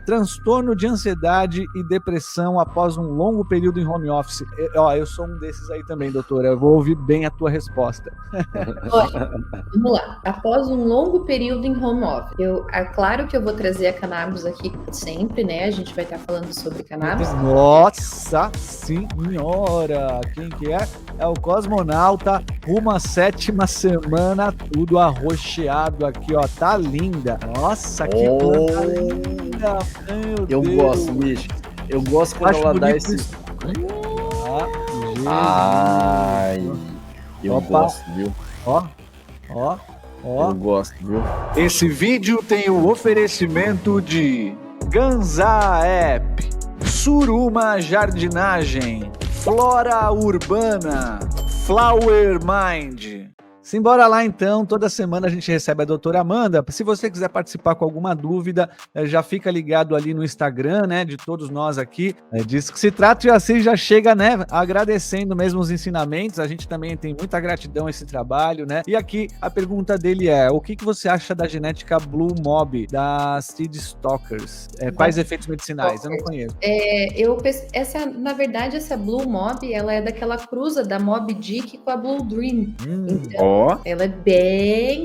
transtorno de ansiedade e depressão após um longo período em home office. Eu sou um desses aí também, doutora. Eu vou ouvir bem a tua resposta. Olha, vamos lá. Após um longo período em home office, claro que eu vou trazer a cannabis aqui sempre, né? A gente vai estar falando sobre cannabis. Nossa senhora! Quem que é? É o Cosmonauta, rumo à 7ª semana, tudo arroxeado aqui, ó. Tá linda. Nossa, que planta linda! Meu Deus. Gosto, bicho. Eu gosto quando ela dá esse... Eu gosto, viu? Ó. Eu gosto, viu? Esse vídeo tem o oferecimento de Ganza App, Suruma Jardinagem, Flora Urbana, Flower Mind. Simbora lá então, toda semana a gente recebe a doutora Amanda. Se você quiser participar com alguma dúvida, já fica ligado ali no Instagram, né, de todos nós aqui. Diz que se trata e assim já chega, né, agradecendo mesmo os ensinamentos. A gente também tem muita gratidão a esse trabalho, né. E aqui a pergunta dele é, o que você acha da genética Blue Mob, da Seed Stalkers? Quais efeitos medicinais? Eu não conheço. Na verdade, essa Blue Mob, ela é daquela cruza da Mob Dick com a Blue Dream. Então, ela é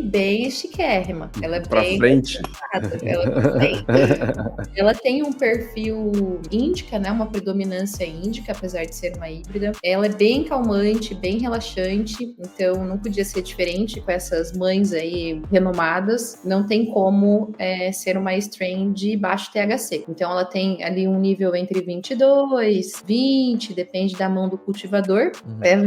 bem chiquérrima. Ela é pra bem frente. Ela tem um perfil índica, né? Uma predominância índica, apesar de ser uma híbrida. Ela é bem calmante, bem relaxante. Então, não podia ser diferente com essas mães aí renomadas. Não tem como ser uma strain de baixo THC. Então, ela tem ali um nível entre 22, 20, depende da mão do cultivador.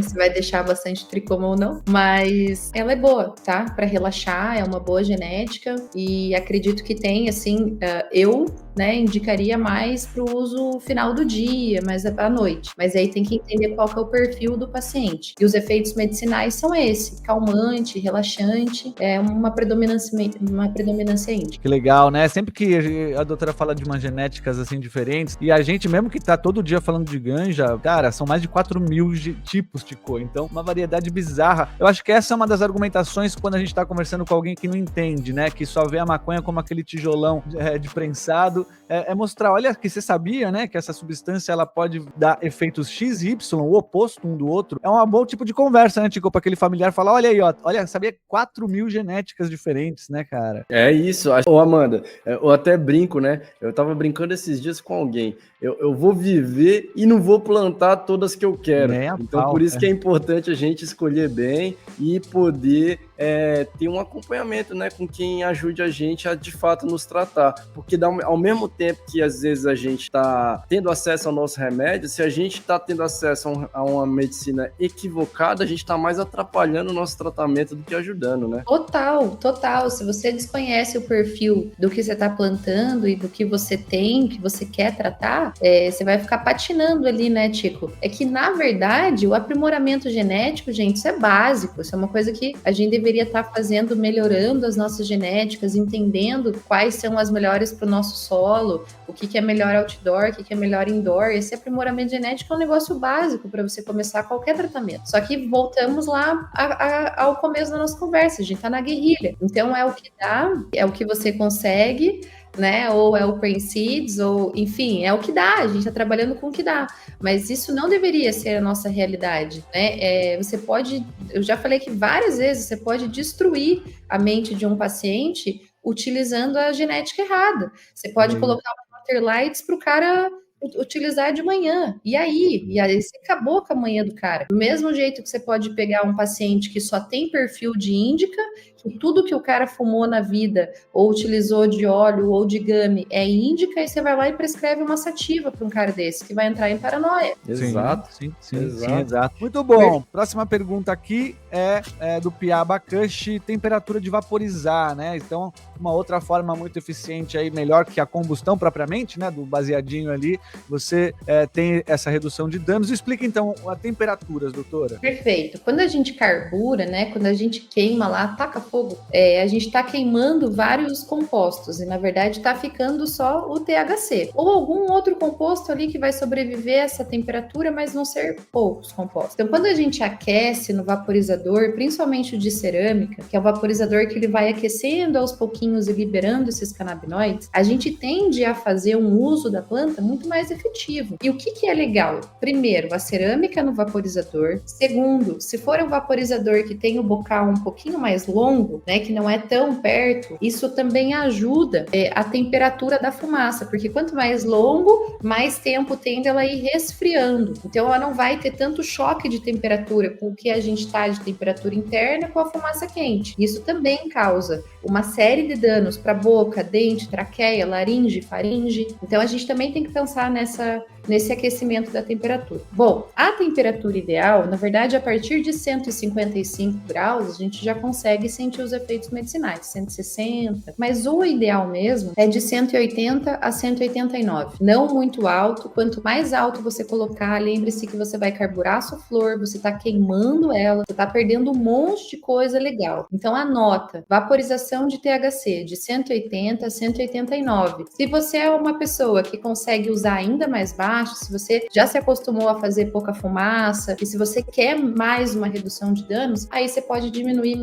Você vai deixar bastante tricoma ou não. Mas ela é boa, tá? Para relaxar, é uma boa genética e acredito que tem, assim, eu, né, indicaria mais para o uso final do dia, mais à noite. Mas aí tem que entender qual que é o perfil do paciente. E os efeitos medicinais são calmante, relaxante, é uma predominância índica. Que legal, né? Sempre que a doutora fala de umas genéticas assim diferentes, e a gente mesmo que tá todo dia falando de ganja, cara, são mais de 4.000 tipos de cor, então uma variedade bizarra. Eu acho que essa é uma das argumentações quando a gente tá conversando com alguém que não entende, né? Que só vê a maconha como aquele tijolão de prensado. É mostrar, olha, que você sabia, né? Que essa substância, ela pode dar efeitos X e Y, o oposto um do outro. É um bom tipo de conversa, né, Tico? Pra aquele familiar falar, olha aí, ó, olha, sabia 4.000 genéticas diferentes, né, cara? É isso. Ô, Amanda, eu até brinco, né? Eu tava brincando esses dias com alguém. Eu vou viver e não vou plantar todas que eu quero. Então, por isso que é importante a gente escolher bem e poder ter um acompanhamento, né, com quem ajude a gente a, de fato, nos tratar. Porque ao mesmo tempo que, às vezes, a gente está tendo acesso ao nosso remédio, se a gente está tendo acesso a uma medicina equivocada, a gente está mais atrapalhando o nosso tratamento do que ajudando, né? Total. Se você desconhece o perfil do que você está plantando e do que você tem, que você quer tratar, você vai ficar patinando ali, né, Tico? É que, na verdade, o aprimoramento genético, gente, isso é básico. Isso é uma coisa que a gente deveria estar fazendo, melhorando as nossas genéticas, entendendo quais são as melhores para o nosso solo, o que é melhor outdoor, o que é melhor indoor. Esse aprimoramento genético é um negócio básico para você começar qualquer tratamento. Só que voltamos lá ao começo da nossa conversa, a gente tá na guerrilha. Então é o que dá, é o que você consegue, né? Ou é o Seeds, ou enfim, é o que dá, a gente tá trabalhando com o que dá. Mas isso não deveria ser a nossa realidade, né? Você pode, eu já falei que várias vezes, você pode destruir a mente de um paciente utilizando a genética errada. Você pode colocar Lights para o cara utilizar de manhã. E aí você acabou com a manhã do cara. Do mesmo jeito que você pode pegar um paciente que só tem perfil de índica, que tudo que o cara fumou na vida, ou utilizou de óleo ou de gummy é índica, e você vai lá e prescreve uma sativa para um cara desse, que vai entrar em paranoia. Exato. Muito bom. Próxima pergunta aqui é do Piaba Kush, temperatura de vaporizar, né? Então, uma outra forma muito eficiente aí, melhor que a combustão propriamente, né? Do baseadinho ali, você tem essa redução de danos. Explica, então, as temperaturas, doutora. Perfeito. Quando a gente carbura, né? Quando a gente queima lá, taca fogo, a gente está queimando vários compostos e, na verdade, está ficando só o THC. Ou algum outro composto ali que vai sobreviver a essa temperatura, mas vão ser poucos compostos. Então, quando a gente aquece no vaporizador, principalmente o de cerâmica, que é o vaporizador que ele vai aquecendo aos pouquinhos e liberando esses canabinoides, a gente tende a fazer um uso da planta muito mais efetivo. E o que é legal? Primeiro, a cerâmica no vaporizador. Segundo, se for um vaporizador que tem o bocal um pouquinho mais longo, né, que não é tão perto, isso também ajuda a temperatura da fumaça, porque quanto mais longo, mais tempo tende ela ir resfriando. Então ela não vai ter tanto choque de temperatura com o que a gente está de temperatura interna com a fumaça quente. Isso também causa uma série de danos para boca, dente, traqueia, laringe, faringe. Então a gente também tem que pensar nesse aquecimento da temperatura. Bom, a temperatura ideal, na verdade, a partir de 155 graus, a gente já consegue sentir os efeitos medicinais, 160, mas o ideal mesmo é de 180 a 189. Não muito alto, quanto mais alto você colocar, lembre-se que você vai carburar a sua flor, você está queimando ela, você está perdendo um monte de coisa legal. Então anota, vaporização de THC de 180 a 189. Se você é uma pessoa que consegue usar ainda mais baixo, se você já se acostumou a fazer pouca fumaça, e se você quer mais uma redução de danos, aí você pode diminuir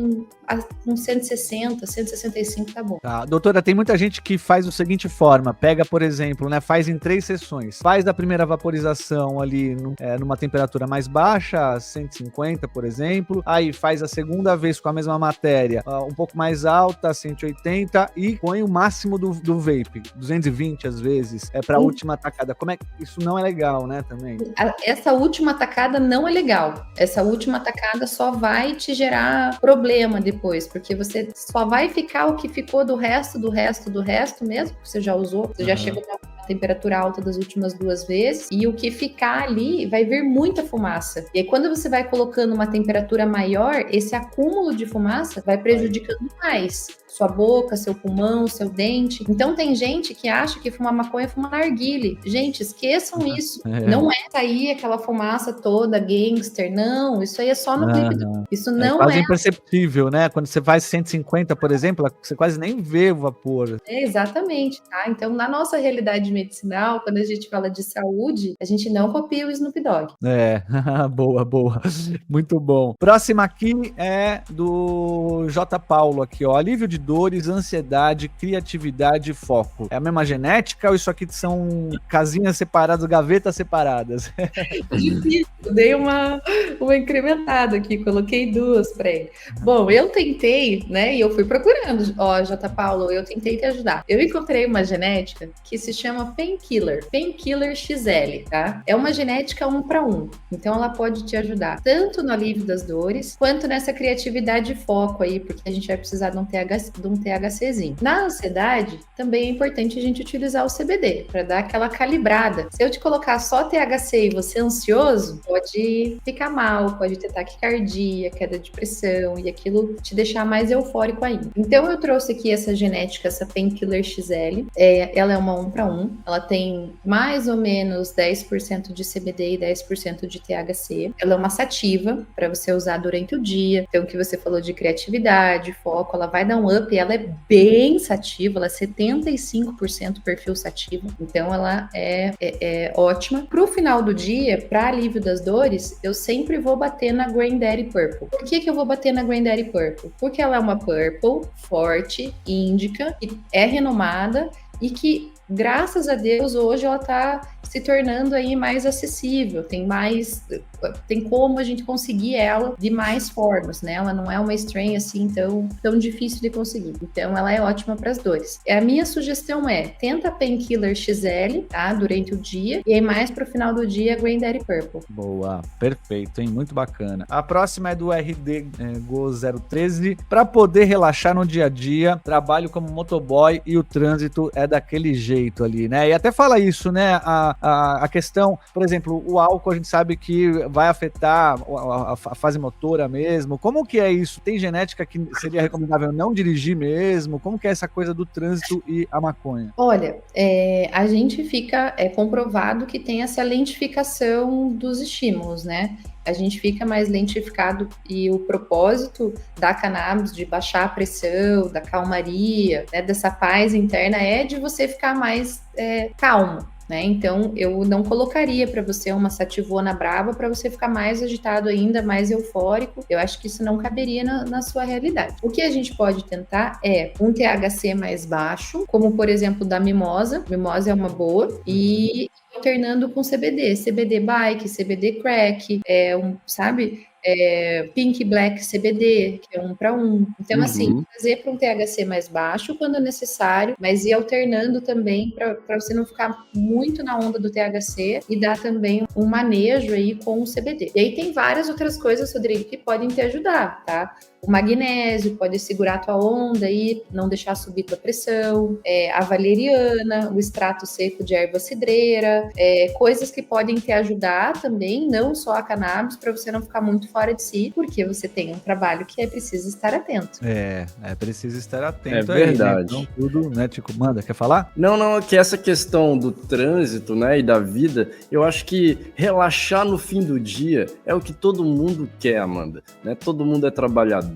com 160, 165, tá bom. Tá. Doutora, tem muita gente que faz da seguinte forma, pega, por exemplo, né, faz em 3 sessões, faz a primeira vaporização ali numa temperatura mais baixa, 150, por exemplo, aí faz a segunda vez com a mesma matéria, um pouco mais alta, 180, e põe o máximo do vape, 220 às vezes, para a última tacada. Como é que isso não é legal, né, também? Essa última tacada não é legal. Essa última tacada só vai te gerar problema depois, porque você só vai ficar o que ficou do resto mesmo, que você já usou, você já chegou na temperatura alta das últimas 2 vezes, e o que ficar ali vai vir muita fumaça. E aí, quando você vai colocando uma temperatura maior, esse acúmulo de fumaça vai prejudicando mais sua boca, seu pulmão, seu dente. Então tem gente que acha que fumar maconha é fumar narguile. Gente, esqueçam isso. Não é sair aquela fumaça toda gangster, não. Isso aí é só no clipe. Isso não quase imperceptível, né? Quando você faz 150, por exemplo, você quase nem vê o vapor. Exatamente, tá? Então, na nossa realidade medicinal, quando a gente fala de saúde, a gente não copia o Snoop Dogg. Boa. Muito bom. Próxima aqui é do J. Paulo aqui, ó. Alívio de dores, ansiedade, criatividade e foco. É a mesma genética ou isso aqui são casinhas separadas, gavetas separadas? Eu dei uma incrementada aqui, coloquei 2 para ele. Bom, eu tentei, né, e eu fui procurando, ó, J. Paulo, eu tentei te ajudar. Eu encontrei uma genética que se chama Painkiller XL, tá? É uma genética 1 para 1, então ela pode te ajudar tanto no alívio das dores, quanto nessa criatividade e foco aí, porque a gente vai precisar de um THCzinho. Na ansiedade, também é importante a gente utilizar o CBD, para dar aquela calibrada. Se eu te colocar só THC e você ansioso, pode ficar mal, pode ter taquicardia, queda de pressão, e aquilo te deixar mais eufórico ainda. Então eu trouxe aqui essa genética, essa Painkiller XL, ela é uma 1 para 1, ela tem mais ou menos 10% de CBD e 10% de THC, ela é uma sativa, para você usar durante o dia, então o que você falou de criatividade, foco, ela vai dar um up, ela é bem sativa, ela é 75% perfil sativa, então ela é ótima. Pro final do dia, para alívio das dores, eu sempre vou bater na Granddaddy Purple. Por que eu vou bater na Granddaddy Purple? Porque ela é uma Purple forte, índica, que é renomada e que, graças a Deus, hoje ela tá se tornando aí mais acessível, tem como a gente conseguir ela de mais formas, né? Ela não é uma strain assim tão difícil de conseguir. Então ela é ótima para as dores. A minha sugestão tenta a Painkiller XL, tá? Durante o dia, e aí mais pro final do dia a Granddaddy Purple. Boa, perfeito, hein? Muito bacana. A próxima é do RD Go 013. Para poder relaxar no dia a dia, trabalho como motoboy e o trânsito é daquele jeito ali, né? E até fala isso, né? A questão, por exemplo, o álcool a gente sabe que vai afetar a fase motora mesmo. Como que é isso? Tem genética que seria recomendável não dirigir mesmo? Como que é essa coisa do trânsito e a maconha? Olha, a gente fica comprovado que tem essa lentificação dos estímulos, né? a gente fica mais lentificado e o propósito da cannabis de baixar a pressão, da calmaria, né, dessa paz interna é de você ficar mais calmo. Né? Então, eu não colocaria para você uma sativona brava para você ficar mais agitado ainda, mais eufórico. Eu acho que isso não caberia na sua realidade. O que a gente pode tentar é um THC mais baixo, como por exemplo da mimosa. Mimosa é uma boa. E alternando com CBD. CBD bike, CBD crack, sabe? Pink Black CBD, que é 1 para 1. Então, assim, fazer para um THC mais baixo quando necessário, mas ir alternando também para você não ficar muito na onda do THC e dar também um manejo aí com o CBD. E aí tem várias outras coisas, Rodrigo, que podem te ajudar, tá? O magnésio pode segurar a tua onda e não deixar subir tua pressão, a valeriana, o extrato seco de erva cidreira, coisas que podem te ajudar também, não só a cannabis, para você não ficar muito fora de si, porque você tem um trabalho que é preciso estar atento. É preciso estar atento. É verdade. Né? Então, tudo, né, Tico? Manda, quer falar? Não, que essa questão do trânsito, né, e da vida, eu acho que relaxar no fim do dia é o que todo mundo quer, Amanda, né? Todo mundo é trabalhador,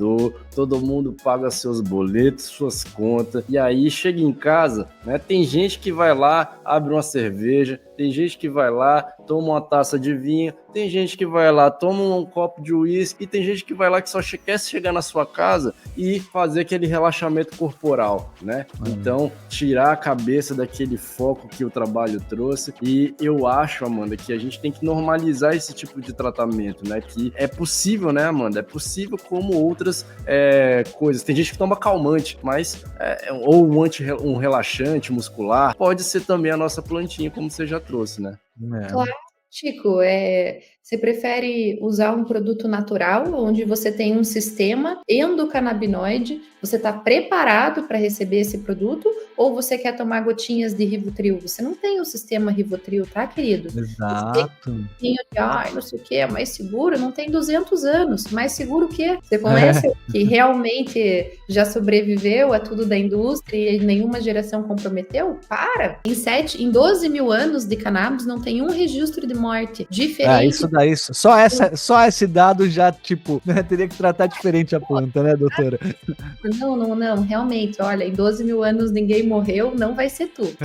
todo mundo paga seus boletos, suas contas, e aí chega em casa, né? Tem gente que vai lá, abre uma cerveja, tem gente que vai lá, toma uma taça de vinho, tem gente que vai lá, toma um copo de uísque, e tem gente que vai lá que só quer chegar na sua casa e fazer aquele relaxamento corporal, né? Então, tirar a cabeça daquele foco que o trabalho trouxe, e eu acho, Amanda, que a gente tem que normalizar esse tipo de tratamento, né? Que é possível, né, Amanda? É possível como outras coisas. Tem gente que toma calmante, mas ou um relaxante muscular, pode ser também a nossa plantinha, como você já trouxe, né? Claro, Chico, você prefere usar um produto natural, onde você tem um sistema endocannabinoide, você está preparado para receber esse produto, ou você quer tomar gotinhas de Rivotril? Você não tem o sistema Rivotril, tá, querido? Exato. Não sei o que, é mais seguro, não tem 200 anos, mais seguro o quê? Você conhece que realmente já sobreviveu a tudo da indústria e nenhuma geração comprometeu? Para! Em 12 mil anos de cannabis não tem um registro de morte diferente. Isso daí, só esse dado já, tipo, né, teria que tratar diferente a planta, né, doutora? Não, realmente, olha, em 12 mil anos ninguém morreu, não vai ser tu.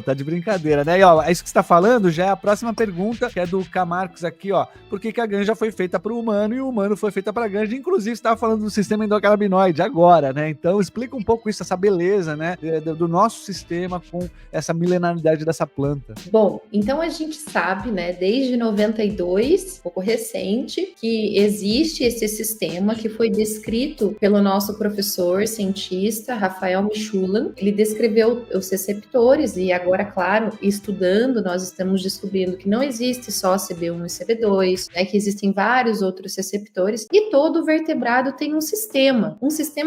Tá de brincadeira, né? E ó, isso que você tá falando já é a próxima pergunta, que é do Camarcos aqui, ó. Por que a ganja foi feita pro humano e o humano foi feita pra ganja? Inclusive, você tava falando do sistema endocannabinoide agora, né? Então, explica um pouco isso, essa beleza, né, do nosso sistema com essa milenaridade dessa planta. Bom, então a gente sabe, né, desde 92, pouco recente, que existe esse sistema que foi descrito pelo nosso professor cientista, Rafael Michulan. Ele descreveu os receptores e agora, claro, estudando, nós estamos descobrindo que não existe só CB1 e CB2, né, que existem vários outros receptores e todo vertebrado tem um sistema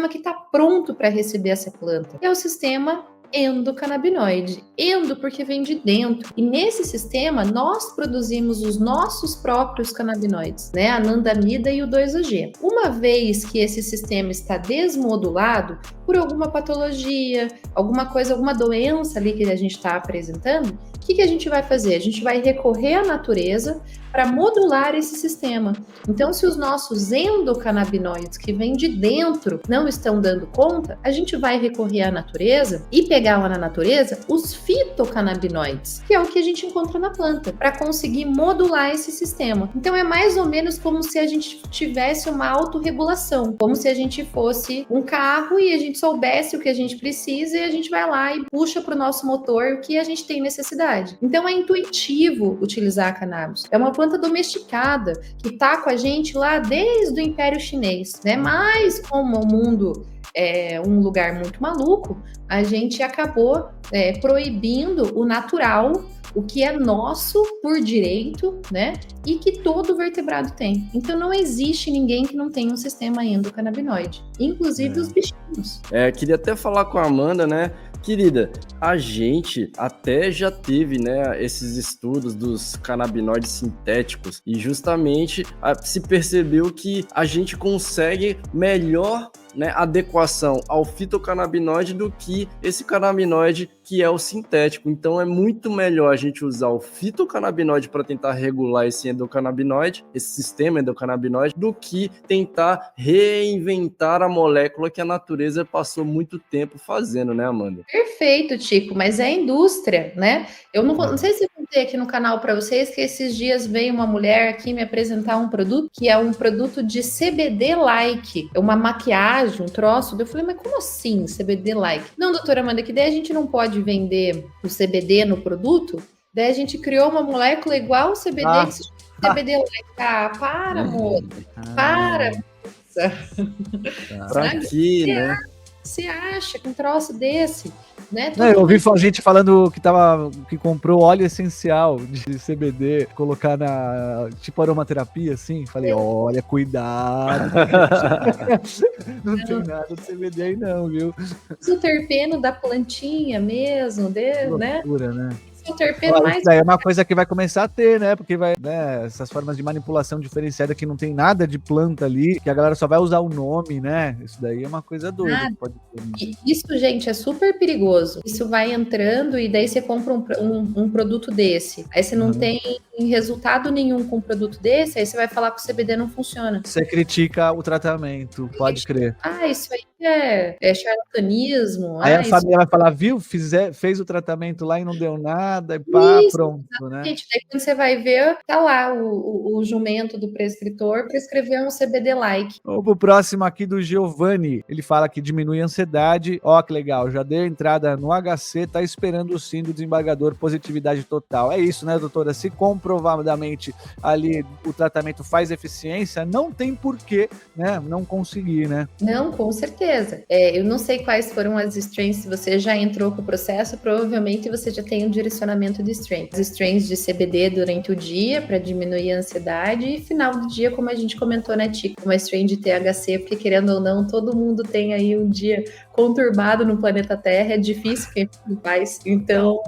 que está pronto para receber essa planta. É o sistema endocannabinoide. Endo porque vem de dentro. E nesse sistema, nós produzimos os nossos próprios canabinoides, né? A anandamida e o 2-OG. Uma vez que esse sistema está desmodulado por alguma patologia, alguma doença ali que a gente está apresentando, o que a gente vai fazer? A gente vai recorrer à natureza para modular esse sistema. Então, se os nossos endocannabinoides que vêm de dentro não estão dando conta, a gente vai recorrer à natureza e pegar lá na natureza os fitocannabinoides, que é o que a gente encontra na planta, para conseguir modular esse sistema. Então, é mais ou menos como se a gente tivesse uma autorregulação, como se a gente fosse um carro e a gente soubesse o que a gente precisa e a gente vai lá e puxa para o nosso motor o que a gente tem necessidade. Então, é intuitivo utilizar a cannabis. É uma planta domesticada que está com a gente lá desde o Império Chinês, né? Mas como o mundo é um lugar muito maluco, a gente acabou proibindo o natural, o que é nosso por direito, né? E que todo vertebrado tem. Então não existe ninguém que não tenha um sistema endocannabinoide, inclusive os bichinhos. Queria até falar com a Amanda, né? Querida, a gente até já teve, né, esses estudos dos canabinoides sintéticos e justamente se percebeu que a gente consegue melhor né, adequação ao fitocannabinoide do que esse canabinoide que é o sintético. Então é muito melhor a gente usar o fitocannabinoide para tentar regular esse endocannabinoide, esse sistema endocannabinoide, do que tentar reinventar a molécula que a natureza passou muito tempo fazendo, né, Amanda? Perfeito, Tico, mas é a indústria, né? Eu não sei se eu contei aqui no canal para vocês que esses dias veio uma mulher aqui me apresentar um produto que é um produto de CBD-like, é uma maquiagem, um troço. Eu falei, mas como assim CBD-like? Não, doutora Amanda, que daí a gente não pode vender o CBD no produto? Daí a gente criou uma molécula igual ao CBD que se chama CBD-like. Ah, para, amor. Para, moça. Pra quê, né? Você acha que um troço desse, né? Eu ouvi gente falando que comprou óleo essencial de CBD, colocar na tipo aromaterapia, assim. Falei, olha, cuidado. Não tem nada de CBD aí não, viu? O terpeno da plantinha mesmo, né? Loucura, né? O terpeno mais... Isso daí é uma coisa que vai começar a ter, né? Porque vai, né, essas formas de manipulação diferenciada que não tem nada de planta ali, que a galera só vai usar o nome, né? Isso daí é uma coisa doida. Pode ter. Isso, gente, é super perigoso. Isso vai entrando e daí você compra um produto desse. Aí você não tem resultado nenhum com um produto desse, aí você vai falar que o CBD não funciona. Você critica o tratamento, pode crer. Isso aí é charlatanismo. Aí a família vai falar, viu? Fez o tratamento lá e não deu nada, e pá, pronto, exatamente. Né? Daí quando você vai ver, tá lá o jumento do prescritor prescreveu um CBD-like. Vamos pro próximo aqui do Giovanni. Ele fala que diminui a ansiedade. Ó, que legal, já deu entrada no HC, tá esperando o sim do desembargador, positividade total. É isso, né, doutora? Se comprovadamente ali o tratamento faz eficiência, não tem porquê, né, não conseguir, né? Não, com certeza. Eu não sei quais foram as strains, se você já entrou com o processo, provavelmente você já tem um direcionamento de strains. As strains de CBD durante o dia para diminuir a ansiedade e final do dia, como a gente comentou, né, Tico? Uma strain de THC, porque querendo ou não, todo mundo tem aí um dia conturbado no planeta Terra, é difícil quem faz. Então,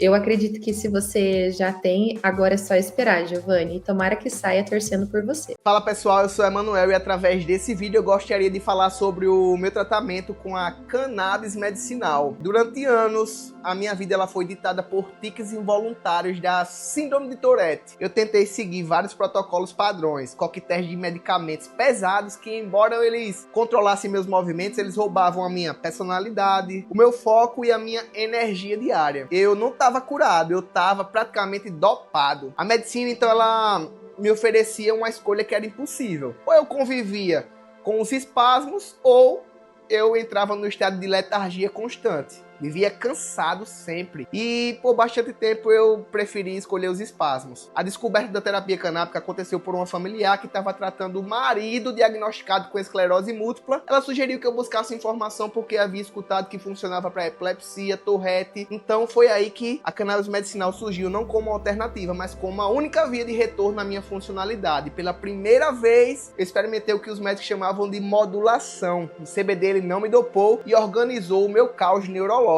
eu acredito que se você já tem, agora é só esperar, Giovanni. Tomara que saia torcendo por você. Fala pessoal, eu sou o Emanuel e através desse vídeo eu gostaria de falar sobre o meu tratamento com a cannabis medicinal. Durante anos, a minha vida ela foi ditada por tiques involuntários da síndrome de Tourette. Eu tentei seguir vários protocolos padrões, coquetéis de medicamentos pesados que, embora eles controlassem meus movimentos, eles roubavam a minha personalidade, o meu foco e a minha energia diária. Eu não estava curado, eu estava praticamente dopado. A medicina, então, ela me oferecia uma escolha que era impossível. Ou eu convivia com os espasmos, ou eu entrava no estado de letargia constante. Vivia cansado sempre. E por bastante tempo eu preferi escolher os espasmos. A descoberta da terapia canábica aconteceu por uma familiar que estava tratando o marido diagnosticado com esclerose múltipla. Ela sugeriu que eu buscasse informação porque havia escutado que funcionava para epilepsia, Tourette. Então foi aí que a cannabis medicinal surgiu, não como uma alternativa, mas como a única via de retorno na minha funcionalidade. Pela primeira vez eu experimentei o que os médicos chamavam de modulação. O CBD ele não me dopou e organizou o meu caos neurológico.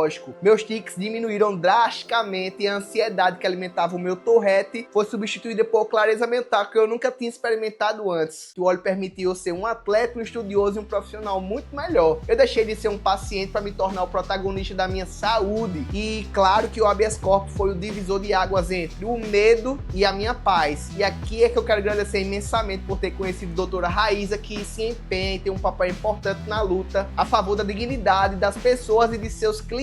Meus tics diminuíram drasticamente e a ansiedade que alimentava o meu Tourette foi substituída por clareza mental que eu nunca tinha experimentado antes. O óleo permitiu eu ser um atleta, um estudioso e um profissional muito melhor. Eu deixei de ser um paciente para me tornar o protagonista da minha saúde. E claro que o habeas corpus foi o divisor de águas entre o medo e a minha paz. E aqui é que eu quero agradecer imensamente por ter conhecido a doutora Raíza, que se empenha e tem um papel importante na luta a favor da dignidade das pessoas e de seus clientes.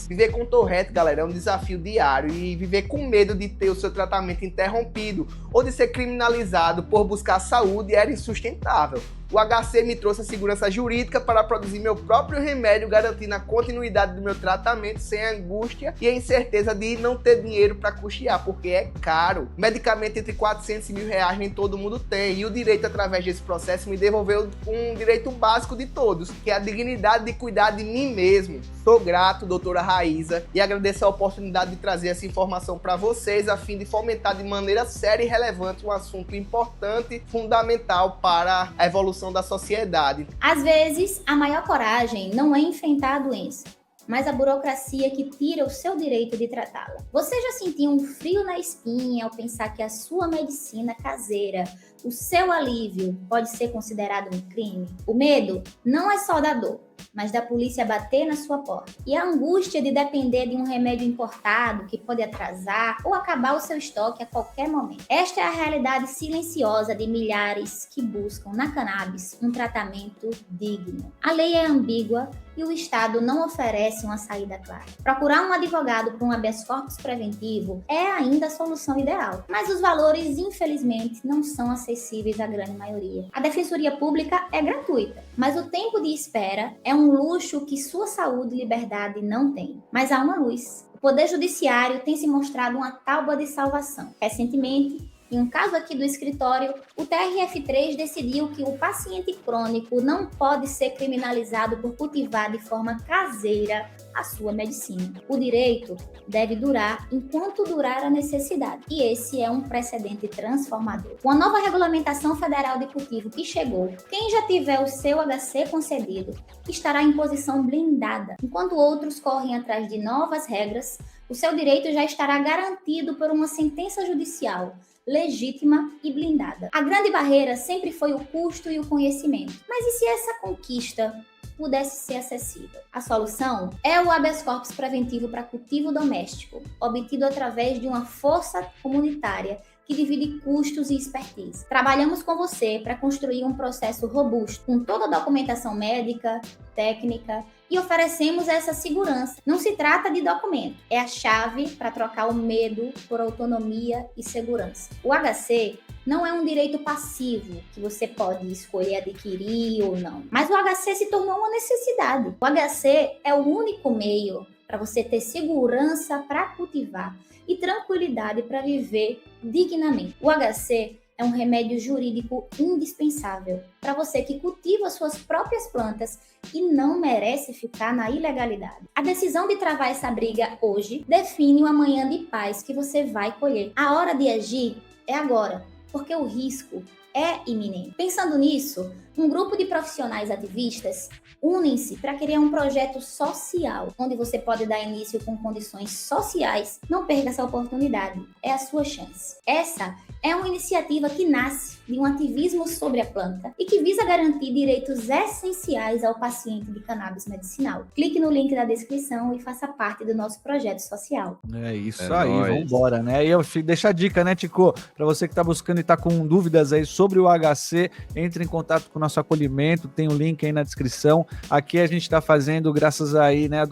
Viver com Tourette, galera, é um desafio diário e viver com medo de ter o seu tratamento interrompido ou de ser criminalizado por buscar saúde era insustentável. O HC me trouxe a segurança jurídica para produzir meu próprio remédio, garantindo a continuidade do meu tratamento sem angústia e a incerteza de não ter dinheiro para custear, porque é caro. Medicamento entre 400 e R$1.000 nem todo mundo tem, e o direito através desse processo me devolveu um direito básico de todos, que é a dignidade de cuidar de mim mesmo. Sou grato, doutora Raíza, e agradeço a oportunidade de trazer essa informação para vocês, a fim de fomentar de maneira séria e relevante um assunto importante, fundamental para a evolução da sociedade. Às vezes, a maior coragem não é enfrentar a doença, mas a burocracia que tira o seu direito de tratá-la. Você já sentiu um frio na espinha ao pensar que a sua medicina caseira, o seu alívio, pode ser considerado um crime? O medo não é só da dor, mas da polícia bater na sua porta. E a angústia de depender de um remédio importado que pode atrasar ou acabar o seu estoque a qualquer momento. Esta é a realidade silenciosa de milhares que buscam na cannabis um tratamento digno. A lei é ambígua e o Estado não oferece uma saída clara. Procurar um advogado para um habeas corpus preventivo é ainda a solução ideal, mas os valores, infelizmente, não são acessíveis à grande maioria. A defensoria pública é gratuita, mas o tempo de espera é um luxo que sua saúde e liberdade não têm. Mas há uma luz. O Poder Judiciário tem se mostrado uma tábua de salvação. Recentemente, em um caso aqui do escritório, o TRF3 decidiu que o paciente crônico não pode ser criminalizado por cultivar de forma caseira a sua medicina. O direito deve durar enquanto durar a necessidade. E esse é um precedente transformador. Com a nova regulamentação federal de cultivo que chegou, quem já tiver o seu HC concedido estará em posição blindada. Enquanto outros correm atrás de novas regras, o seu direito já estará garantido por uma sentença judicial legítima e blindada. A grande barreira sempre foi o custo e o conhecimento. Mas e se essa conquista pudesse ser acessível? A solução é o habeas corpus preventivo para cultivo doméstico, obtido através de uma força comunitária que divide custos e expertise. Trabalhamos com você para construir um processo robusto, com toda a documentação médica, técnica, e oferecemos essa segurança. Não se trata de documento, é a chave para trocar o medo por autonomia e segurança. O HC não é um direito passivo que você pode escolher adquirir ou não, mas o HC se tornou uma necessidade. O HC é o único meio para você ter segurança para cultivar e tranquilidade para viver dignamente. O HC é um remédio jurídico indispensável para você que cultiva suas próprias plantas e não merece ficar na ilegalidade. A decisão de travar essa briga hoje define o amanhã de paz que você vai colher. A hora de agir é agora, porque o risco é iminente. Pensando nisso, um grupo de profissionais ativistas unem-se para criar um projeto social, onde você pode dar início com condições sociais. Não perca essa oportunidade, é a sua chance. Essa é uma iniciativa que nasce de um ativismo sobre a planta e que visa garantir direitos essenciais ao paciente de cannabis medicinal. Clique no link da descrição e faça parte do nosso projeto social. É isso aí, vamos embora, né? E eu deixo a dica, né, Tico? Para você que está buscando e está com dúvidas aí sobre o HC, entre em contato com o nosso acolhimento, tem o link aí na descrição. Aqui a gente está fazendo, graças aí, né,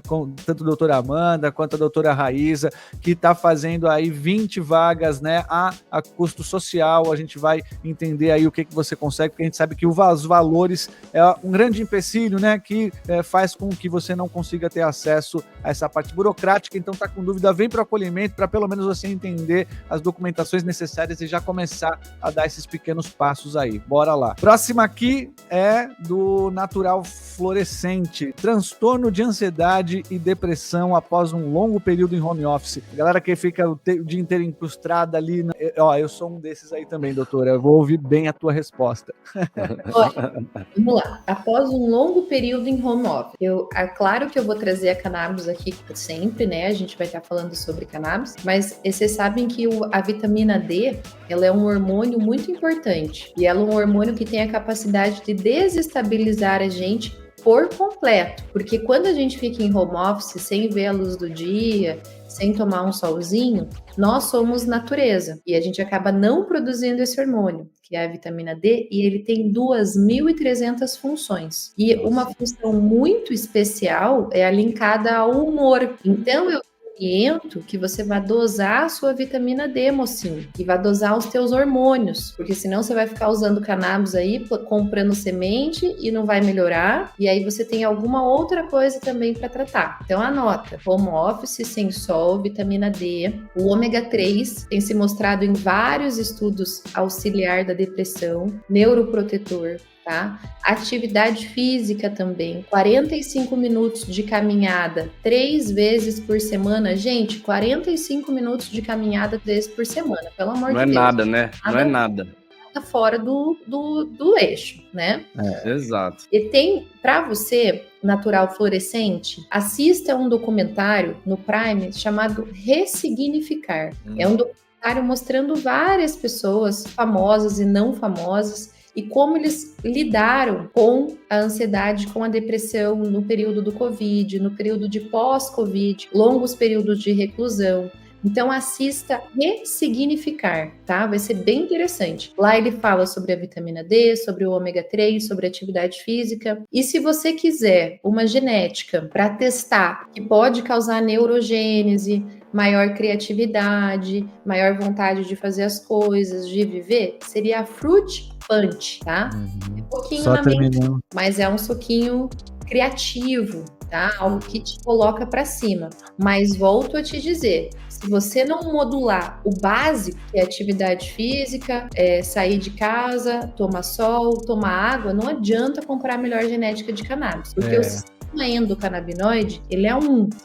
tanto a doutora Amanda quanto a doutora Raíza, que está fazendo aí 20 vagas, né, a custo social. A gente vai entender aí o que você consegue, porque a gente sabe que os valores é um grande empecilho, né, que faz com que você não consiga ter acesso a essa parte burocrática. Então tá com dúvida, vem para o acolhimento para pelo menos você entender as documentações necessárias e já começar a dar esses pequenos passos aí. Bora lá. Próxima aqui é do Natural Florescente. Transtorno de ansiedade e depressão após um longo período em home office. A galera que fica o dia inteiro incrustada ali. Ó, eu sou um desses aí também, doutora. Eu vou ouvir bem a tua resposta. Vamos lá. Após um longo período em home office, é claro que eu vou trazer a cannabis aqui sempre, né? A gente vai estar falando sobre cannabis, mas vocês sabem que a vitamina D, ela é um hormônio muito importante. E ela é um hormônio que tem a capacidade de desestabilizar a gente por completo, porque quando a gente fica em home office, sem ver a luz do dia, sem tomar um solzinho, nós somos natureza e a gente acaba não produzindo esse hormônio, que é a vitamina D, e ele tem 2.300 funções. E uma função muito especial é a linkada ao humor. Então, eu oriento que você vá dosar a sua vitamina D, mocinho, e vá dosar os teus hormônios, porque senão você vai ficar usando cannabis aí, comprando semente e não vai melhorar, e aí você tem alguma outra coisa também para tratar. Então anota, home office, sem sol, vitamina D, o ômega 3 tem se mostrado em vários estudos auxiliar da depressão, neuroprotetor, tá? Atividade física também, 45 minutos de caminhada 3 vezes por semana. Gente, 45 minutos de caminhada 3 vezes por semana, pelo amor de Deus. Não é nada, né? Não é nada. tá fora do eixo, né? Exato. E tem, para você, natural fluorescente, assista um documentário no Prime chamado Ressignificar. É um documentário mostrando várias pessoas famosas e não famosas e como eles lidaram com a ansiedade, com a depressão no período do Covid, no período de pós-Covid, longos períodos de reclusão. Então assista Ressignificar, tá? Vai ser bem interessante. Lá ele fala sobre a vitamina D, sobre o ômega 3, sobre atividade física. E se você quiser uma genética para testar que pode causar neurogênese, maior criatividade, maior vontade de fazer as coisas, de viver, seria a Fruit Punch, tá? Um pouquinho Só na mente, terminando. mas é um suquinho criativo, tá? Algo que te coloca para cima. Mas volto a te dizer, se você não modular o básico, que é atividade física, sair de casa, tomar sol, tomar água, não adianta comprar a melhor genética de cannabis, porque o sistema endocannabinoide, ele é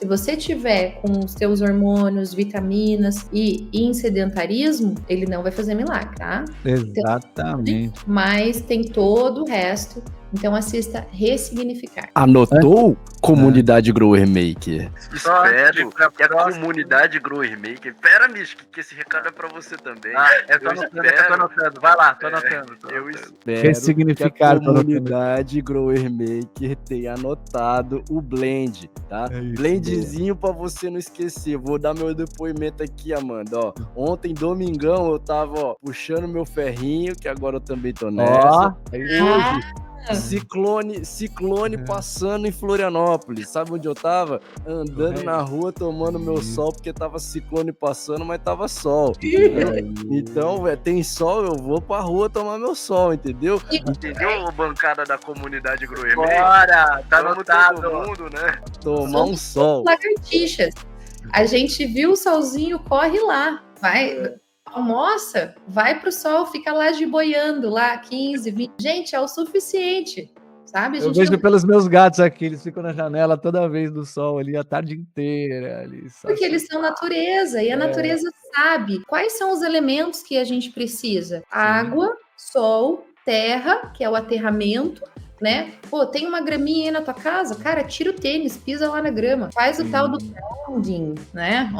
se você tiver com os seus hormônios, vitaminas e em sedentarismo, ele não vai fazer milagre, tá? Exatamente. Mas tem todo o resto. Então assista Ressignificar. Anotou? Comunidade Grower Maker. Espero que a comunidade Grower Maker... Pera, Mish, que esse recado é pra você também. Eu tô anotando. Vai lá, tô anotando. Eu espero Ressignificar. Que a comunidade Grower Maker tenha anotado o blend, tá? É isso, Blendzinho pra você não esquecer. Vou dar meu depoimento aqui, Amanda. Ó, ontem, domingão, eu tava puxando meu ferrinho, que agora eu também tô nessa. Hoje... Ciclone passando em Florianópolis. Sabe onde eu tava? Andando na rua, tomando meu sol, porque tava ciclone passando, mas tava sol. Então, tem sol, eu vou pra rua tomar meu sol, entendeu? Entendeu, bancada da comunidade Grower Maker? Bora, tá Vamos anotado. todo mundo, né? Tomar um sol. Lagartixas. A gente viu o solzinho, corre lá. Vai... Almoça, vai pro sol, fica lá boiando lá 15, 20. Gente, é o suficiente, sabe? Eu vejo pelos meus gatos aqui, eles ficam na janela toda vez do sol ali a tarde inteira. Ali, porque eles são natureza e a natureza sabe quais são os elementos que a gente precisa. Água, sol, terra, que é o aterramento, né? Pô, tem uma graminha aí na tua casa? Cara, tira o tênis, pisa lá na grama. Faz o tal do grounding, né?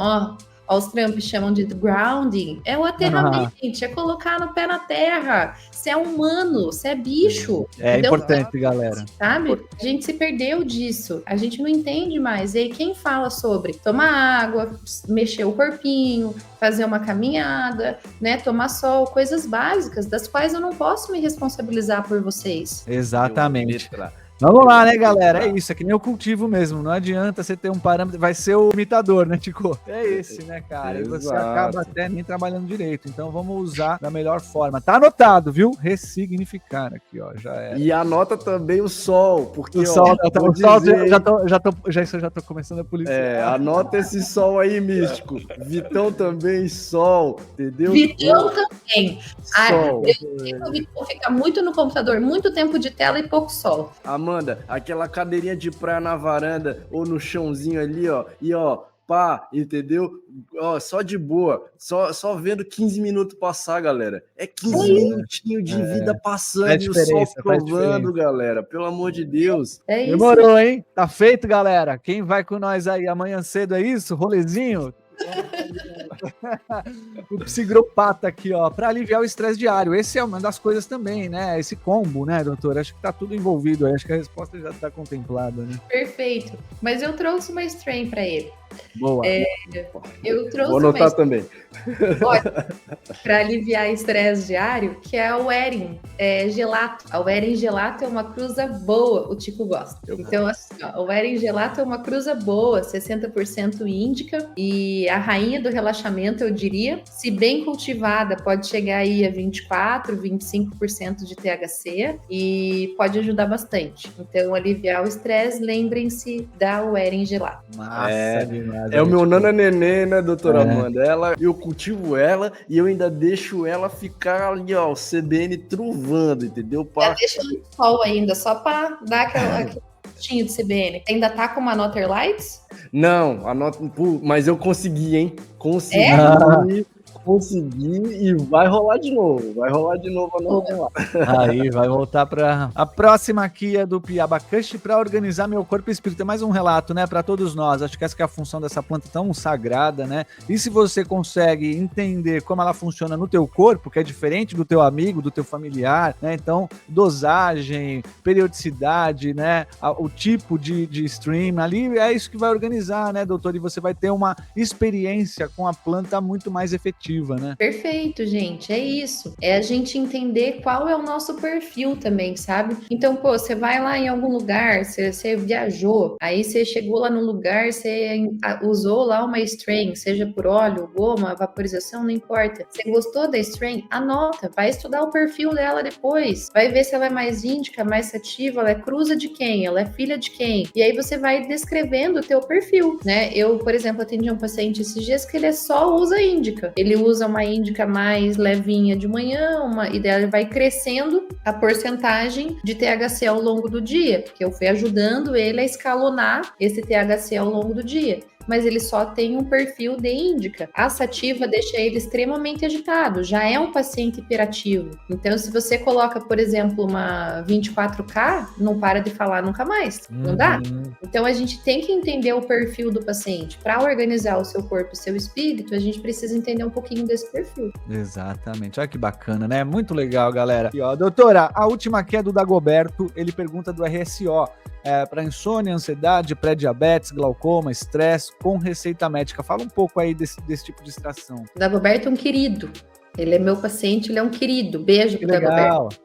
Os Trump chamam de grounding, é o aterramento, é colocar no pé na terra. Você é humano, você é bicho. É importante, galera. Sabe? A gente se perdeu disso. A gente não entende mais. E aí, quem fala sobre tomar água, mexer o corpinho, fazer uma caminhada, né? Tomar sol, coisas básicas, das quais eu não posso me responsabilizar por vocês. Exatamente. Vamos lá, né, galera? É isso, é que nem o cultivo mesmo. Não adianta você ter um parâmetro, vai ser o imitador, né, Tico? É esse, né, cara? E você acaba até nem trabalhando direito. Então vamos usar da melhor forma. Tá anotado, viu? Ressignificar aqui, ó, já é. E anota também o sol, porque o sol, já tô começando a policiar. Anota esse sol aí, Místico. Vitão também, sol, entendeu? Vitão também. Sol. O Vitão fica muito no computador, muito tempo de tela e pouco sol. Amanda, aquela cadeirinha de praia na varanda ou no chãozinho ali, ó, e ó, pá, entendeu? Ó, só de boa, só vendo 15 minutos passar, galera. É 15 minutinhos de vida passando e o sol provando, galera. Pelo amor de Deus. É isso. Demorou, hein? Tá feito, galera. Quem vai com nós aí amanhã cedo, é isso? Rolezinho? O psicopata aqui, ó, para aliviar o estresse diário. Esse é uma das coisas também, né? Esse combo, né, doutor? Acho que tá tudo envolvido aí. Acho que a resposta já tá contemplada, né? Perfeito. Mas eu trouxe uma strain para ele. Boa. Eu trouxe Vou anotar também. Para aliviar estresse diário, que é o Ering Gelato. O Ering Gelato é uma cruza boa, o Tico gosta. Então, assim, ó, o Ering Gelato é uma cruza boa, 60% índica, e a rainha do relaxamento, eu diria, se bem cultivada, pode chegar aí a 24%, 25% de THC e pode ajudar bastante. Então, aliviar o estresse, lembrem-se da Ering Gelato. Massa demais. É o meu nana nenê, né, doutora Amanda? Eu cultivo ela e eu ainda deixo ela ficar ali, ó, o CBN truvando, entendeu? Deixa no sol ainda, só para dar aquele gostinho de CBN. Ainda tá com uma Northern Lights? Não, mas eu consegui, hein? conseguir e vai rolar de novo. Vai rolar de novo, não rolar. Aí, vai voltar para a próxima aqui é do Piabacushi para organizar meu corpo e espírito. É mais um relato, né, para todos nós. Acho que essa que é a função dessa planta tão sagrada, né? E se você consegue entender como ela funciona no teu corpo, que é diferente do teu amigo, do teu familiar, né? Então, dosagem, periodicidade, né? O tipo de stream ali, é isso que vai organizar, né, doutor? E você vai ter uma experiência com a planta muito mais efetiva, né? Perfeito, gente. É isso. É a gente entender qual é o nosso perfil também, sabe? Então, pô, você vai lá em algum lugar, você viajou, aí você chegou lá no lugar, você usou lá uma strain, seja por óleo, goma, vaporização, não importa. Você gostou da strain? Anota, vai estudar o perfil dela depois. Vai ver se ela é mais índica, mais sativa, ela é cruza de quem? Ela é filha de quem? E aí você vai descrevendo o teu perfil, né? Eu, por exemplo, atendi um paciente esses dias que ele só usa índica. Ele usa uma índica mais levinha de manhã, e daí ele vai crescendo a porcentagem de THC ao longo do dia, porque eu fui ajudando ele a escalonar esse THC ao longo do dia. Mas ele só tem um perfil de índica. A sativa deixa ele extremamente agitado, já é um paciente hiperativo. Então, se você coloca, por exemplo, uma 24K, não para de falar nunca mais, não dá. Então, a gente tem que entender o perfil do paciente. Para organizar o seu corpo e o seu espírito, a gente precisa entender um pouquinho desse perfil. Exatamente. Olha que bacana, né? Muito legal, galera. E, ó, doutora, a última aqui é do Dagoberto. Ele pergunta do RSO. Para insônia, ansiedade, pré-diabetes, glaucoma, estresse, com receita médica. Fala um pouco aí desse tipo de extração. O Dagoberto é um querido. Ele é meu paciente, ele é um querido. Beijo pro Dagoberto.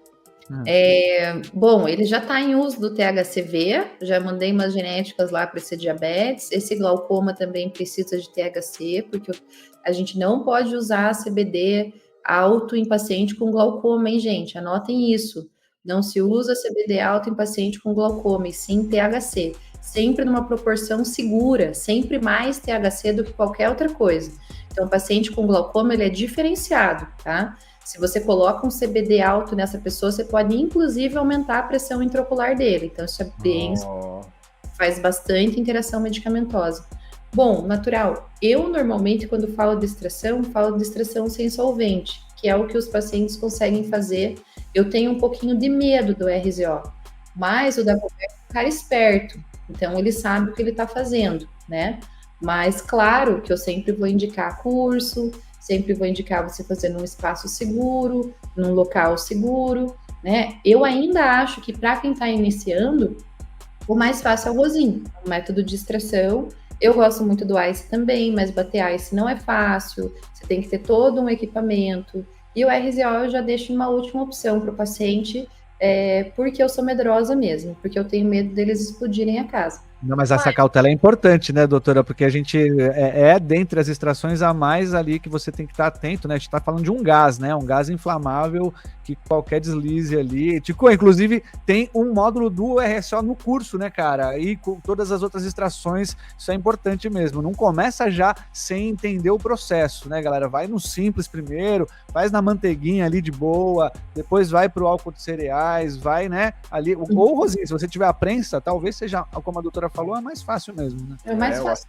Bom, ele já está em uso do THCV, já mandei umas genéticas lá para esse diabetes. Esse glaucoma também precisa de THC, porque a gente não pode usar CBD alto em paciente com glaucoma, hein, gente? Anotem isso. Não se usa CBD alto em paciente com glaucoma, e sim THC. Sempre numa proporção segura, sempre mais THC do que qualquer outra coisa. Então, o paciente com glaucoma, ele é diferenciado, tá? Se você coloca um CBD alto nessa pessoa, você pode, inclusive, aumentar a pressão intraocular dele. Então, isso é bem... faz bastante interação medicamentosa. Bom, natural. Eu, normalmente, quando falo de extração sem solvente, que é o que os pacientes conseguem fazer. Eu tenho um pouquinho de medo do RZO, mas o Dagoberto é um cara esperto, então ele sabe o que ele está fazendo, né? Mas claro que eu sempre vou indicar curso, sempre vou indicar você fazer num espaço seguro, num local seguro, né? Eu ainda acho que para quem está iniciando, o mais fácil é o rosinho, o método de extração. Eu gosto muito do ICE também, mas bater ICE não é fácil, você tem que ter todo um equipamento. E o RZO eu já deixo uma última opção para o paciente, porque eu sou medrosa mesmo, porque eu tenho medo deles explodirem a casa. Não, mas essa cautela é importante, né, doutora? Porque a gente dentre as extrações a mais ali que você tem que estar atento, né? A gente tá falando de um gás, né? Um gás inflamável que qualquer deslize ali... Tico, inclusive, tem um módulo do RSO no curso, né, cara? E com todas as outras extrações, isso é importante mesmo. Não começa já sem entender o processo, né, galera? Vai no simples primeiro, faz na manteiguinha ali de boa, depois vai pro álcool de cereais, vai, né, ali... Ou, Rosinha, se você tiver a prensa, talvez seja, como a doutora falou, é mais fácil mesmo, né? É mais fácil.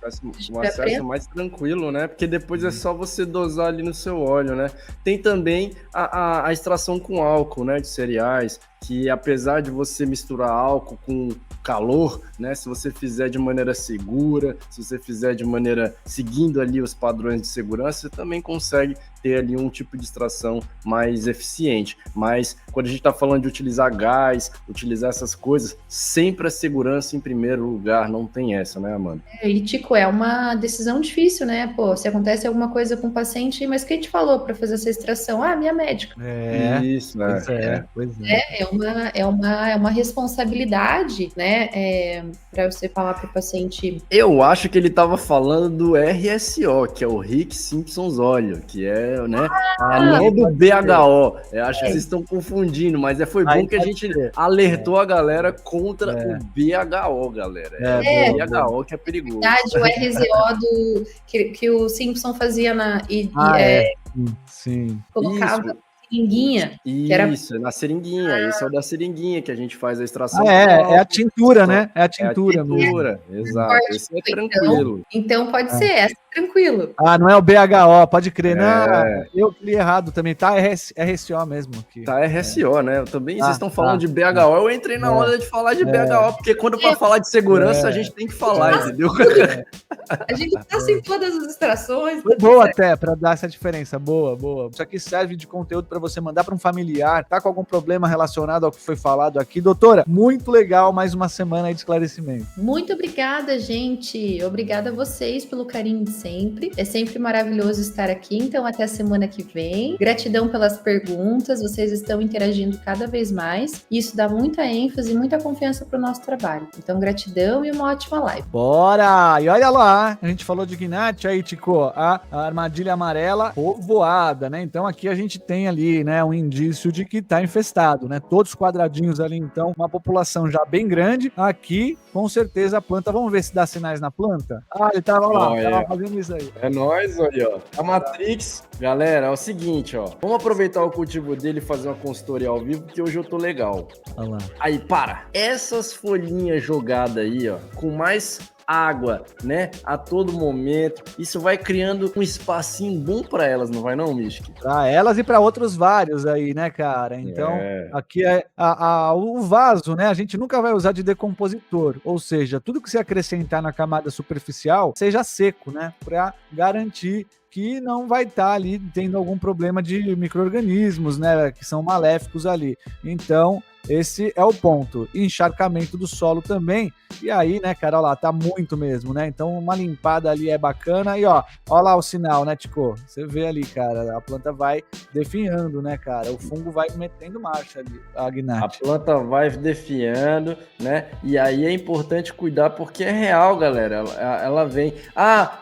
O acesso é mais tranquilo, né? Porque depois é só você dosar ali no seu óleo, né? Tem também a extração com álcool, né? De cereais, que apesar de você misturar álcool com calor, né? Se você fizer de maneira segura, se você fizer de maneira seguindo ali os padrões de segurança, você também consegue ter ali um tipo de extração mais eficiente. Mas quando a gente está falando de utilizar gás, utilizar essas coisas, sempre a segurança em primeiro lugar, não tem essa, né, Amanda? E, Tico, é uma decisão difícil, né? Pô, se acontece alguma coisa com o paciente, mas quem te falou para fazer essa extração? Ah, minha médica. Isso, né? Pois é. É uma responsabilidade, né? Para você falar para o paciente. Eu acho que ele estava falando do RSO, que é o Rick Simpson's Óleo, que é, né? Não do BHO. Eu acho que vocês estão confundindo, mas foi bom que a gente alertou a galera contra o BHO, galera. O BHO que é perigoso. Na verdade, o RZO que o Simpson fazia sim. Colocava seringuinha. Isso, na seringuinha. Esse é o da seringuinha, que a gente faz a extração. É a tintura, né? É a tintura mesmo. Exato. Esse é tranquilo. Então pode ser essa, tranquilo. Não é o BHO, pode crer. Não, eu li errado também, tá? RSO mesmo. Aqui. Tá RSO, né? Eu também, vocês estão falando de BHO, eu entrei na onda de falar de BHO, porque quando para falar de segurança, a gente tem que falar, entendeu? A gente passa em todas as extrações. Foi boa até, pra dar essa diferença. Boa. Isso aqui serve de conteúdo pra você mandar pra um familiar, tá com algum problema relacionado ao que foi falado aqui. Doutora, muito legal, mais uma semana aí de esclarecimento. Muito obrigada, gente. Obrigada a vocês pelo carinho de sempre. É sempre maravilhoso estar aqui, então até a semana que vem. Gratidão pelas perguntas, vocês estão interagindo cada vez mais. E isso dá muita ênfase e muita confiança pro nosso trabalho. Então, gratidão e uma ótima live. Bora! E olha lá, a gente falou de Gnat, aí, Tico, a armadilha amarela povoada, né? Então aqui a gente tem ali, né, um indício de que tá infestado, né? Todos quadradinhos ali, então, uma população já bem grande. Aqui, com certeza, a planta, vamos ver se dá sinais na planta? Ele tava lá, tava fazendo isso aí. É nóis, aí, ó. A Matrix, galera, é o seguinte, ó. Vamos aproveitar o cultivo dele e fazer uma consultoria ao vivo, porque hoje eu tô legal. Olha lá. Aí, para. Essas folhinhas jogadas aí, ó, com mais água, né, a todo momento, isso vai criando um espacinho bom para elas, não vai não, Mishki? Para elas e para outros vários aí, né, cara? Então, aqui é o vaso, né, a gente nunca vai usar de decompositor, ou seja, tudo que você acrescentar na camada superficial seja seco, né, para garantir que não vai estar ali tendo algum problema de micro-organismos, né, que são maléficos ali. Então, esse é o ponto. Encharcamento do solo também. E aí, né, cara, olha lá, tá muito mesmo, né? Então, uma limpada ali é bacana. E ó lá o sinal, né, Tico? Você vê ali, cara, a planta vai definhando, né, cara? O fungo vai metendo marcha ali, a Gnat. A planta vai definhando, né? E aí é importante cuidar porque é real, galera. Ela vem.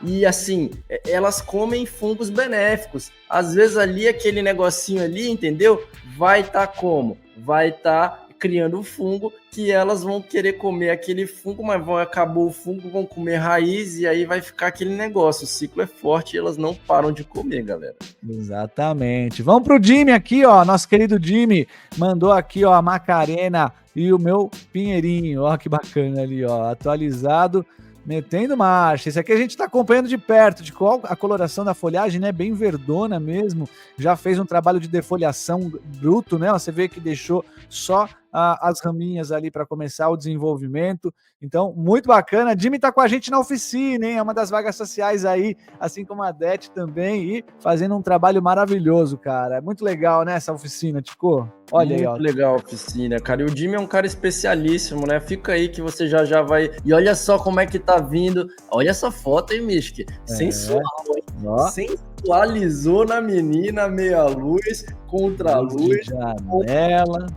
E assim, elas comem fungos benéficos. Às vezes ali, aquele negocinho ali, entendeu? Vai estar como? Vai estar criando um fungo que elas vão querer comer aquele fungo, mas acabou o fungo, vão comer raiz e aí vai ficar aquele negócio. O ciclo é forte e elas não param de comer, galera. Exatamente. Vamos pro Jimmy aqui, ó. Nosso querido Jimmy mandou aqui, ó, a Macarena e o meu Pinheirinho. Ó, que bacana ali, ó. Atualizado. Metendo marcha. Esse aqui a gente está acompanhando de perto, de qual a coloração da folhagem, né? Bem verdona mesmo. Já fez um trabalho de defoliação bruto, né? Você vê que deixou só as raminhas ali para começar o desenvolvimento. Então, muito bacana. Jimmy tá com a gente na oficina, hein? É uma das vagas sociais aí, assim como a Det também, e fazendo um trabalho maravilhoso, cara. É muito legal, né, essa oficina, Tico? Olha aí, ó. Muito legal a oficina, cara. E o Jimmy é um cara especialíssimo, né? Fica aí que você já vai... E olha só como é que tá vindo. Olha essa foto, hein, Mishki? Sensual, hein? Ó. Sensualizou na menina, meia luz, contra a luz. Janela,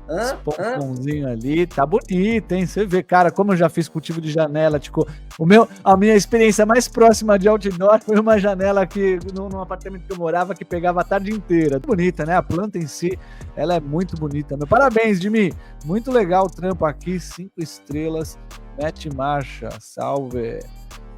pomponzinho ali, tá bonito, hein? Você vê, cara, como eu já fiz cultivo de janela, tipo, a minha experiência mais próxima de outdoor foi uma janela que, num apartamento que eu morava, que pegava a tarde inteira. Bonita, né? A planta em si, ela é muito bonita. Meu parabéns, Jimmy. Muito legal o trampo aqui, 5 estrelas, mete marcha, salve.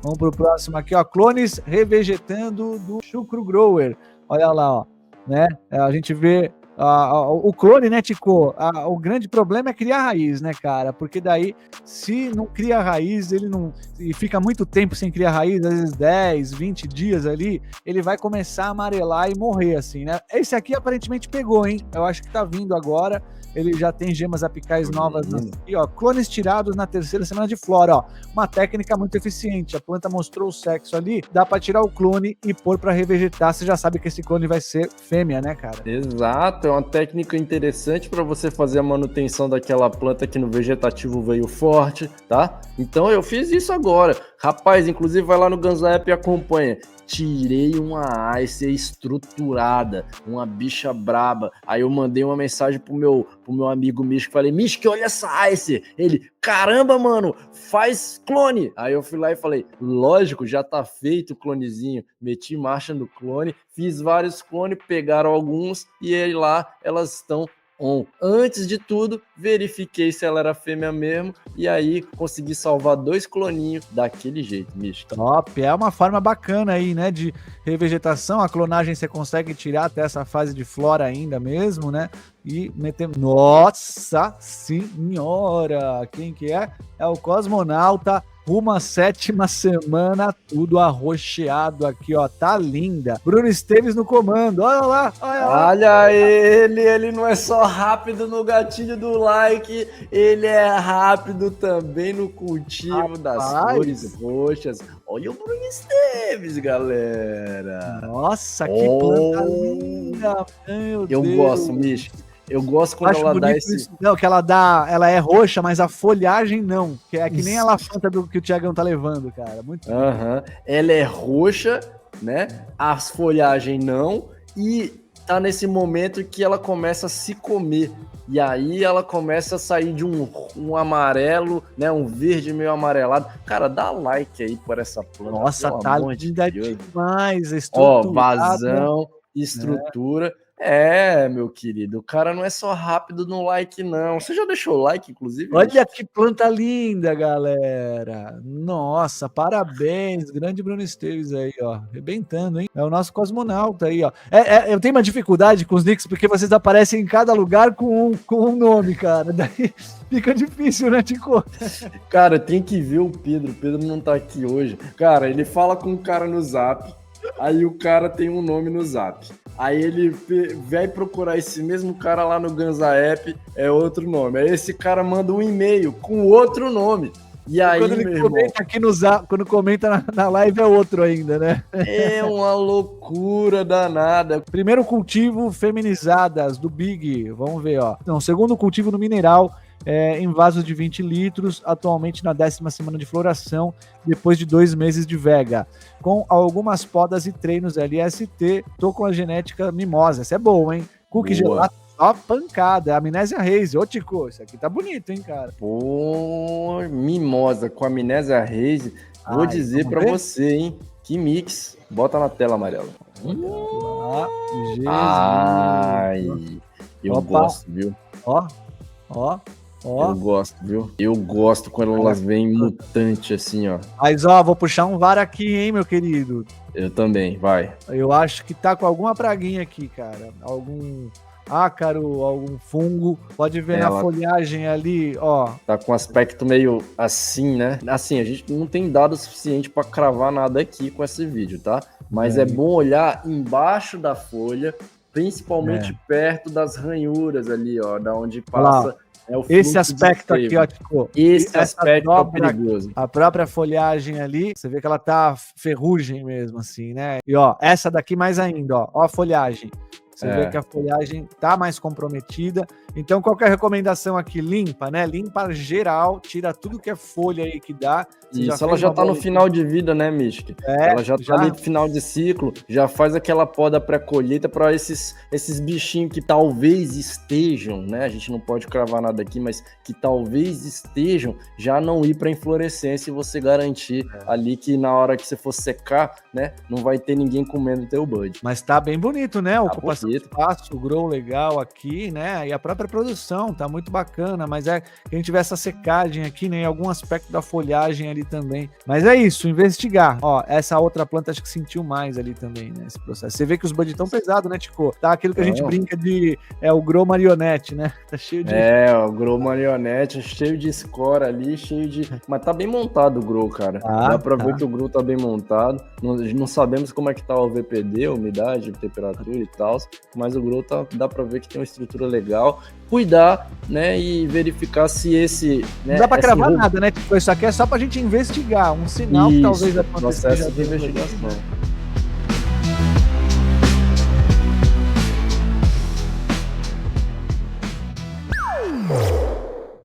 Vamos pro próximo aqui, ó, clones revegetando do Chucro Grower. Olha lá, ó, né? A gente vê o clone, né, Tico? O grande problema é criar raiz, né, cara? Porque daí, se não cria raiz, ele não... E fica muito tempo sem criar raiz, às vezes 10, 20 dias ali, ele vai começar a amarelar e morrer, assim, né? Esse aqui aparentemente pegou, hein? Eu acho que tá vindo agora. Ele já tem gemas apicais novas. E, ó, clones tirados na 3ª semana de flora, ó. Uma técnica muito eficiente. A planta mostrou o sexo ali, dá pra tirar o clone e pôr pra revegetar. Você já sabe que esse clone vai ser fêmea, né, cara? Exato, é uma técnica interessante pra você fazer a manutenção daquela planta que no vegetativo veio forte, tá? Então eu fiz isso agora. Rapaz, inclusive vai lá no Ganza App e acompanha. Tirei uma Ice estruturada, uma bicha braba. Aí eu mandei uma mensagem pro meu amigo Mishki, falei, Mishki, olha essa Ice. Ele, caramba, mano, faz clone. Aí eu fui lá e falei, lógico, já tá feito o clonezinho. Meti marcha no clone, fiz vários clones, pegaram alguns e aí lá elas estão on. Antes de tudo, verifiquei se ela era fêmea mesmo, e aí consegui salvar 2 cloninhos daquele jeito, Místico. Top, é uma forma bacana aí, né, de revegetação. A clonagem você consegue tirar até essa fase de flora ainda mesmo, né? E meter... Nossa senhora! Quem que é? É o Cosmonauta, rumo à 7ª semana, tudo arroxeado aqui, ó, tá linda. Bruno Esteves no comando, olha lá, olha lá. Olha ele não é só rápido no gatilho do like, ele é rápido também no cultivo das flores roxas. Olha o Bruno Esteves, galera. Nossa, que planta linda, meu Deus. Eu gosto, Místico. Eu gosto quando ela dá esse... Isso. Não, que ela é roxa, mas a folhagem não. Que é que nem a elefanta que o Thiagão tá levando, cara. Muito Ela é roxa, né? As folhagens não. E tá nesse momento que ela começa a se comer. E aí ela começa a sair de um amarelo, né? Um verde meio amarelado. Cara, dá like aí por essa planta. Nossa, tá linda demais. Ó, vazão, estrutura... meu querido, o cara não é só rápido no like, não. Você já deixou o like, inclusive? Olha que planta linda, galera. Nossa, parabéns. Grande Bruno Esteves aí, ó. Arrebentando, hein? É o nosso cosmonauta aí, ó. Eu tenho uma dificuldade com os nicks, porque vocês aparecem em cada lugar com um nome, cara. Daí fica difícil, né, Tico? Cara, tem que ver o Pedro. O Pedro não tá aqui hoje. Cara, ele fala com um cara no Zap, aí o cara tem um nome no Zap. Aí ele vai procurar esse mesmo cara lá no Ganza App, é outro nome. Aí esse cara manda um e-mail com outro nome. E aí, quando ele comenta aqui no Zap, quando comenta na live é outro ainda, né? É uma loucura danada. Primeiro cultivo, feminizadas do Big. Vamos ver, ó. Não, segundo cultivo no mineral, em vasos de 20 litros, atualmente na 10ª semana de floração, depois de 2 meses de vega, com algumas podas e treinos LST, tô com a genética mimosa, essa é boa, hein? Cookie gelato, ó, pancada, amnésia Reis, ô Tico, isso aqui tá bonito, hein, cara? Pô, mimosa com amnésia Reis, vou dizer pra você, hein, que mix, bota na tela, Amarelo. Ai, eu gosto, viu? Ó. Eu gosto, viu? Eu gosto quando elas vêm mutante assim, ó. Mas, ó, vou puxar um VAR aqui, hein, meu querido? Eu também, vai. Eu acho que tá com alguma praguinha aqui, cara. Algum ácaro, algum fungo. Pode ver na folhagem ali, ó. Tá com um aspecto meio assim, né? Assim, a gente não tem dado suficiente pra cravar nada aqui com esse vídeo, tá? Mas é bom olhar embaixo da folha, principalmente perto das ranhuras ali, ó, da onde passa... esse aspecto aqui, ó, Tico. Esse aspecto é perigoso. A própria folhagem ali, você vê que ela tá ferrugem mesmo, assim, né? E ó, essa daqui mais ainda, ó a folhagem. Você vê que a folhagem tá mais comprometida. Então, qual que é a recomendação aqui? Limpa, né? Limpa geral, tira tudo que é folha aí que dá. Isso, ela já tá no final de vida, né, Mystic? Ela já tá ali no final de ciclo, já faz aquela poda pré-colheita para esses bichinhos que talvez estejam, né? A gente não pode cravar nada aqui, mas que talvez estejam, já não ir para inflorescência e você garantir ali que na hora que você for secar, né, não vai ter ninguém comendo o teu bud. Mas tá bem bonito, né? Ocupação de espaço, o grow legal aqui, né? E a própria produção tá muito bacana, mas que a gente tiver essa secagem aqui, né? Em algum aspecto da folhagem ali também. Mas é isso, investigar. Ó, essa outra planta acho que sentiu mais ali também, né? Esse processo. Você vê que os buds tão pesados, né, Tico? Tá aquilo que a gente brinca de... o grow marionete, né? Tá cheio de... o grow marionete, cheio de score ali, cheio de... Mas tá bem montado o grow, cara. Dá pra ver que o grow tá bem montado. Não sabemos como é que tá o VPD, a umidade, a temperatura e tal, mas o grow dá pra ver que tem uma estrutura legal. Cuidar, né, e verificar se esse... Né, não dá pra cravar nada, né? Tipo, isso aqui é só pra gente investigar, um sinal que talvez aconteça. Processo de investigação.